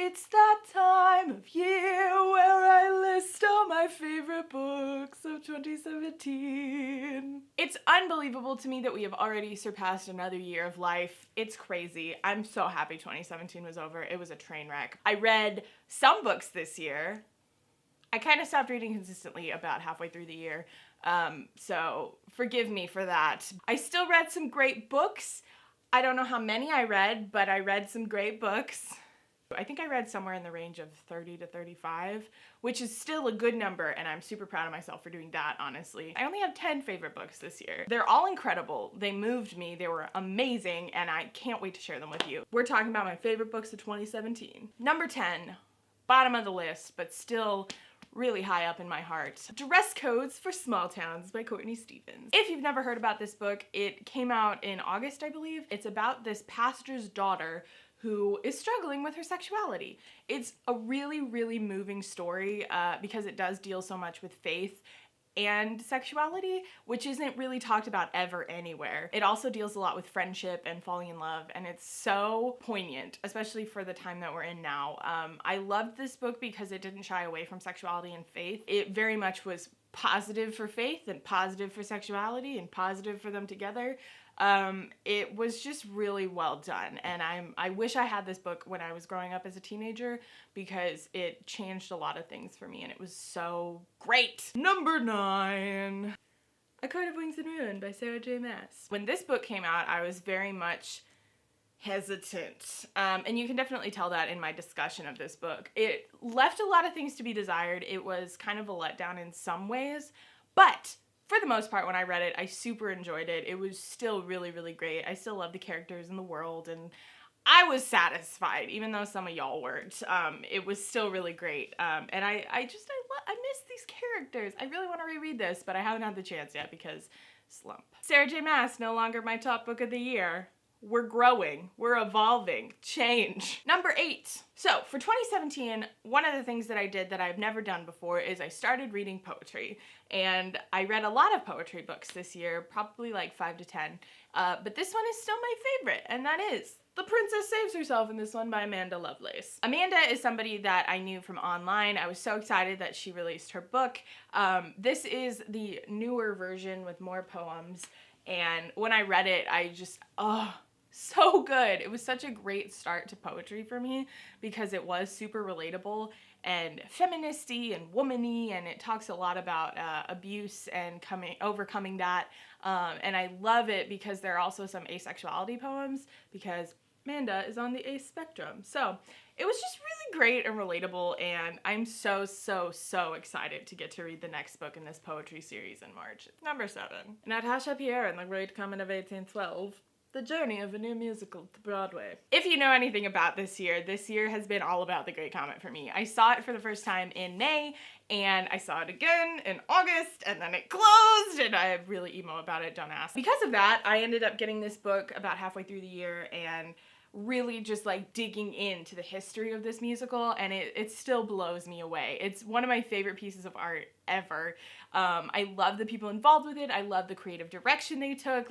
It's that time of year where I list all my favorite books of 2017. It's unbelievable to me that we have already surpassed another year of life. It's crazy. I'm so happy 2017 was over. It was a train wreck. I read some books this year. I kind of stopped reading consistently about halfway through the year, so forgive me for that. I still read some great books. I don't know how many I read, but I read some great books. I think I read somewhere in the range of 30 to 35, which is still a good number, and I'm super proud of myself for doing that, honestly. I only have 10 favorite books this year. They're all incredible. They moved me. They were amazing, and I can't wait to share them with you. We're talking about my favorite books of 2017. Number 10, bottom of the list, but still really high up in my heart. Dress Codes for Small Towns by Courtney Stevens. If you've never heard about this book, it came out in August, I believe. It's about this pastor's daughter who is struggling with her sexuality. It's a really, really moving story because it does deal so much with faith and sexuality, which isn't really talked about ever anywhere. It also deals a lot with friendship and falling in love, and it's so poignant, especially for the time that we're in now. I loved this book because it didn't shy away from sexuality and faith. It very much was positive for faith and positive for sexuality and positive for them together. It was just really well done, and I wish I had this book when I was growing up as a teenager because it changed a lot of things for me, and it was so great. Number 9, A Court of Wings and Ruin by Sarah J. Maas. When this book came out, I was very much hesitant, and you can definitely tell that in my discussion of this book. It left a lot of things to be desired. It was kind of a letdown in some ways, but for the most part, when I read it, I super enjoyed it. It was still really, really great. I still love the characters in the world, and I was satisfied, even though some of y'all weren't. It was still really great, and I miss these characters. I really want to reread this, but I haven't had the chance yet because slump. Sarah J. Maas, no longer my top book of the year. We're growing, we're evolving, change. Number 8. So for 2017, one of the things that I did that I've never done before is I started reading poetry. And I read a lot of poetry books this year, probably like 5 to 10. But this one is still my favorite, and that is The Princess Saves Herself in this one by Amanda Lovelace. Amanda is somebody that I knew from online. I was so excited that she released her book. This is the newer version with more poems. And when I read it, I just, so good. It was such a great start to poetry for me because it was super relatable and feministy and womany, and it talks a lot about abuse and overcoming that. And I love it because there are also some asexuality poems because Amanda is on the ace spectrum. So it was just really great and relatable, and I'm so excited to get to read the next book in this poetry series in March. It's number 7. Natasha Pierre and the Great Comet of 1812. The Journey of a New Musical to Broadway. If you know anything about this year has been all about The Great Comet for me. I saw it for the first time in May, and I saw it again in August, and then it closed, and I'm really emo about it, don't ask. Because of that, I ended up getting this book about halfway through the year and really just like digging into the history of this musical, and it still blows me away. It's one of my favorite pieces of art ever. I love the people involved with it. I love the creative direction they took.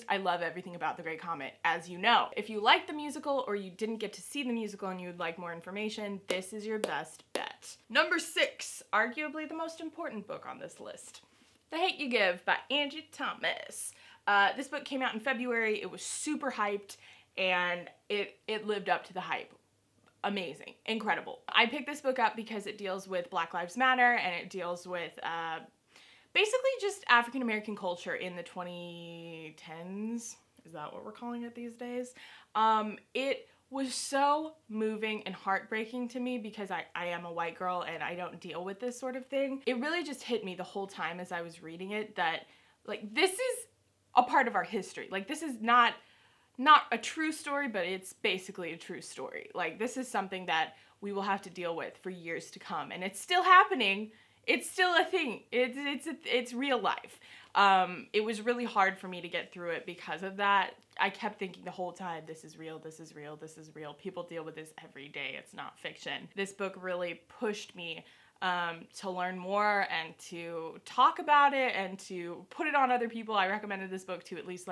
I love everything about The Great Comet, as you know. If you like the musical or you didn't get to see the musical and you would like more information, this is your best bet. Number 6, arguably the most important book on this list. The Hate You Give by Angie Thomas. This book came out in February. It was super hyped, and it lived up to the hype. Amazing, incredible. I picked this book up because it deals with Black Lives Matter, and it deals with basically just African American culture in the 2010s. Is that what we're calling it these days? It was so moving and heartbreaking to me because I am a white girl and I don't deal with this sort of thing. It really just hit me the whole time as I was reading it that this is a part of our history. This is not a true story, but it's basically a true story. This is something that we will have to deal with for years to come, and it's still happening. It's still a thing. It's real life. It was really hard for me to get through it because of that. I kept thinking the whole time, this is real, this is real, this is real. People deal with this every day. It's not fiction. This book really pushed me to learn more and to talk about it and to put it on other people. I recommended this book to at least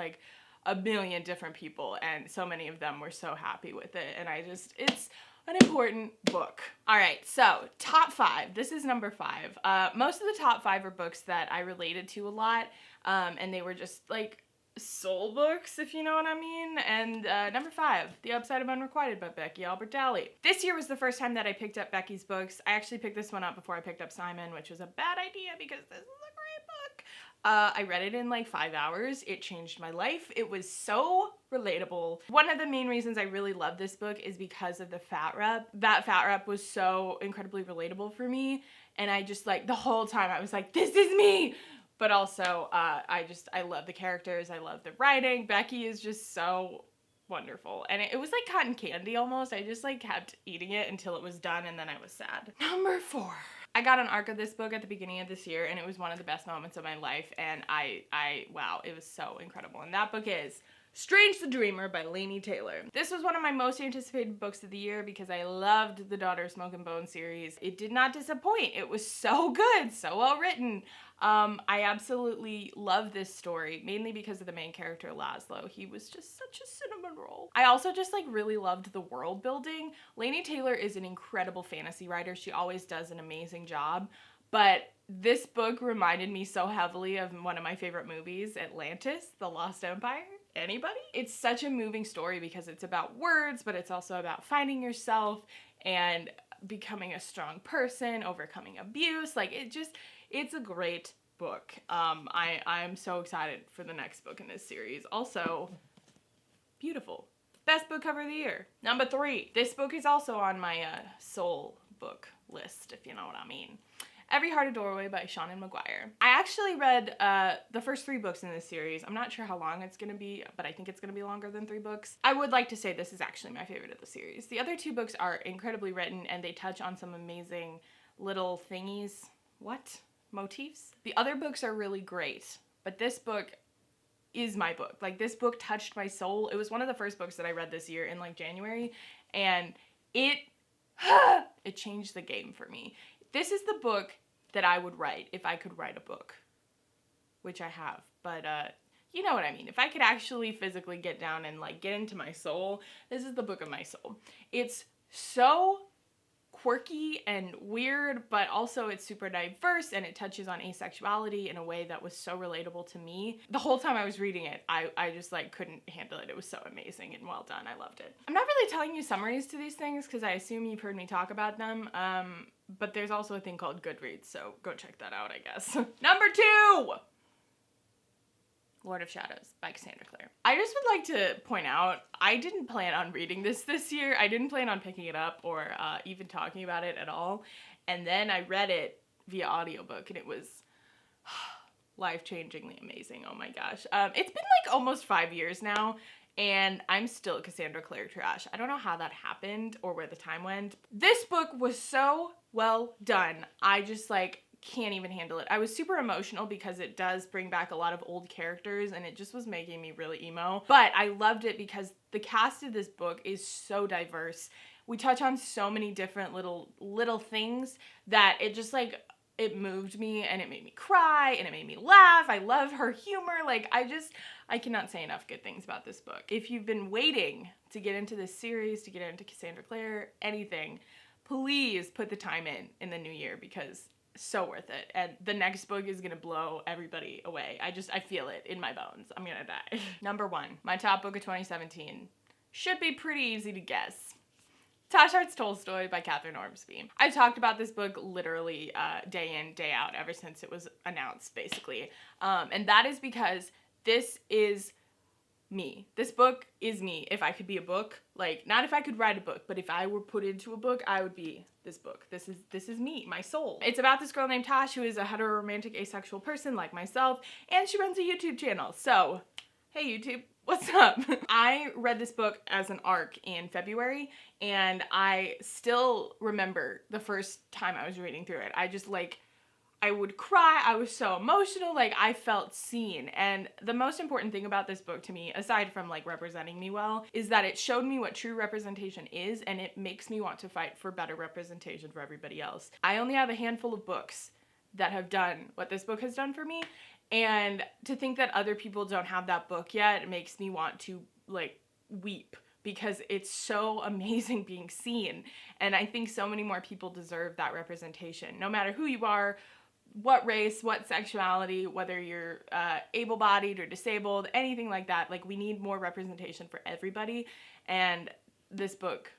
a million different people, and so many of them were so happy with it. And it's an important book. All right, so top 5. This is number 5. Most of the top 5 are books that I related to a lot, and they were just like soul books, if you know what I mean. And number 5, The Upside of Unrequited by Becky Albertalli. This year was the first time that I picked up Becky's books. I actually picked this one up before I picked up Simon, which was a bad idea because this is a great book. I read it in like 5 hours. It changed my life. It was so relatable. One of the main reasons I really love this book is because of the fat rep. That fat rep was so incredibly relatable for me, and I just like the whole time I was like, this is me! But also, I love the characters, I love the writing. Becky is just so wonderful. And it was like cotton candy almost. I just like kept eating it until it was done, and then I was sad. Number 4. I got an arc of this book at the beginning of this year, and it was one of the best moments of my life, and wow, it was so incredible. And that book is Strange the Dreamer by Laini Taylor. This was one of my most anticipated books of the year because I loved the Daughter of Smoke and Bone series. It did not disappoint. It was so good, so well written. I absolutely love this story, mainly because of the main character, Laszlo. He was just such a cinnamon roll. I also just like really loved the world building. Laini Taylor is an incredible fantasy writer. She always does an amazing job, but this book reminded me so heavily of one of my favorite movies, Atlantis, The Lost Empire. Anybody? It's such a moving story because it's about words, but it's also about finding yourself and becoming a strong person, overcoming abuse. Like it's a great book. I'm so excited for the next book in this series. Also, beautiful. Best book cover of the year. Number 3. This book is also on my soul book list, if you know what I mean. Every Heart a Doorway by Seanan McGuire. I actually read the first 3 books in this series. I'm not sure how long it's gonna be, but I think it's gonna be longer than 3 books. I would like to say this is actually my favorite of the series. The other 2 books are incredibly written, and they touch on some amazing little thingies. What? Motifs? The other books are really great, but this book is my book. Like, this book touched my soul. It was one of the first books that I read this year in like January, and it changed the game for me. This is the book that I would write if I could write a book, which I have, but you know what I mean. If I could actually physically get down and like get into my soul, this is the book of my soul. It's so quirky and weird, but also it's super diverse, and it touches on asexuality in a way that was so relatable to me. The whole time I was reading it, I just like couldn't handle it. It was so amazing and well done. I loved it. I'm not really telling you summaries to these things because I assume you've heard me talk about them, but there's also a thing called Goodreads, so go check that out, I guess. Number 2! Lord of Shadows by Cassandra Clare. I just would like to point out, I didn't plan on reading this year. I didn't plan on picking it up or even talking about it at all. And then I read it via audiobook, and it was life-changingly amazing. Oh my gosh. It's been like almost 5 years now, and I'm still Cassandra Clare trash. I don't know how that happened or where the time went. This book was so well done. I just like can't even handle it. I was super emotional because it does bring back a lot of old characters, and it just was making me really emo. But I loved it because the cast of this book is so diverse. We touch on so many different little things that it just like, it moved me, and it made me cry, and it made me laugh. I love her humor. Like, I cannot say enough good things about this book. If you've been waiting to get into this series, to get into Cassandra Clare, anything, please put the time in the new year, because so worth it. And the next book is gonna blow everybody away. I feel it in my bones. I'm gonna die. Number 1, my top book of 2017. Should be pretty easy to guess. Tashart's Tolstoy by Catherine Ormsby. I've talked about this book literally day in, day out ever since it was announced, basically. And that is because this is me. This book is me. If I could be a book, like, not if I could write a book, but if I were put into a book, I would be this book. This is me, my soul. It's about this girl named Tash who is a heteroromantic asexual person like myself, and she runs a YouTube channel. So, hey YouTube, what's up? I read this book as an ARC in February, and I still remember the first time I was reading through it. I would cry. I was so emotional. Like, I felt seen. And the most important thing about this book to me, aside from like representing me well, is that it showed me what true representation is, and it makes me want to fight for better representation for everybody else. I only have a handful of books that have done what this book has done for me, and to think that other people don't have that book yet, it makes me want to like weep because it's so amazing being seen. And I think so many more people deserve that representation, no matter who you are, what race, what sexuality, whether you're able-bodied or disabled, anything like that. Like, we need more representation for everybody, and this book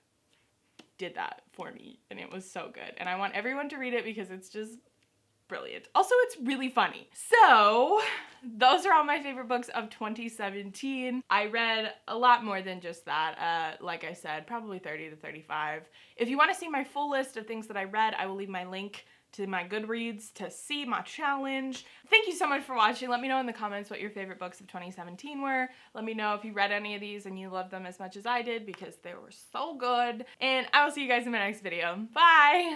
did that for me, and it was so good. And I want everyone to read it because it's just brilliant. Also, it's really funny. So those are all my favorite books of 2017. I read a lot more than just that. Like I said, probably 30 to 35. If you want to see my full list of things that I read, I will leave my link to my Goodreads to see my challenge. Thank you so much for watching. Let me know in the comments what your favorite books of 2017 were. Let me know if you read any of these and you loved them as much as I did, because they were so good. And I will see you guys in my next video. Bye!